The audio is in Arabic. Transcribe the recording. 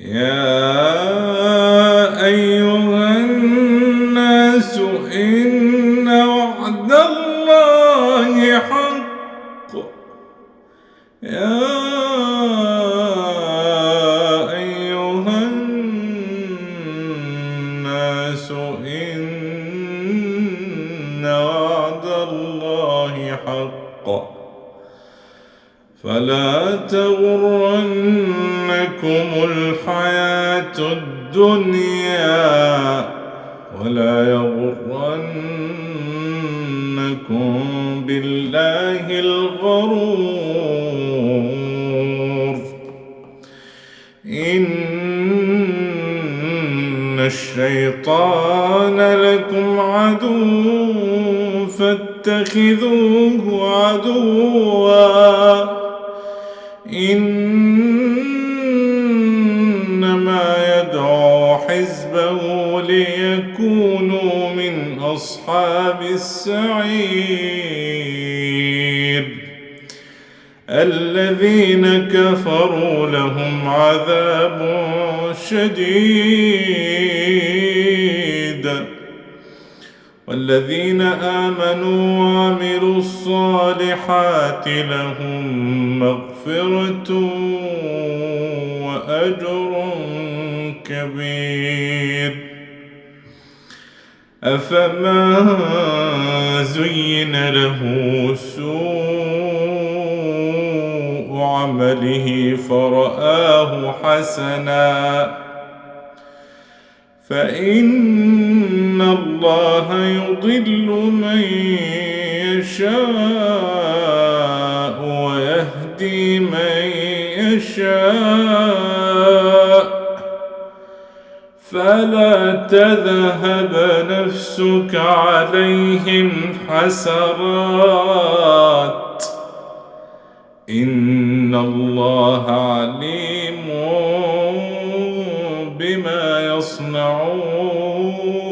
يا أيها الناس إن وعد الله حق. يا أيها الناس إن وعد الله حق فلا تغرنكم الحياة الدنيا ولا يغرنكم بالله الغرور. إن الشيطان لكم عدو فاتخذوه عدوا إنما يدعو حزبه ليكونوا من أصحاب السعير. الذين كفروا لهم عذاب شديد والذين آمنوا وعملوا الصالحات لهم مغفرة وأجر كبير. أفمن زين له سوء عمله فرآه حسنا فإن الله يضل من يشاء ويهدي من يشاء فلا تذهب نفسك عليهم حسرات إن الله عليم بما يصنعون.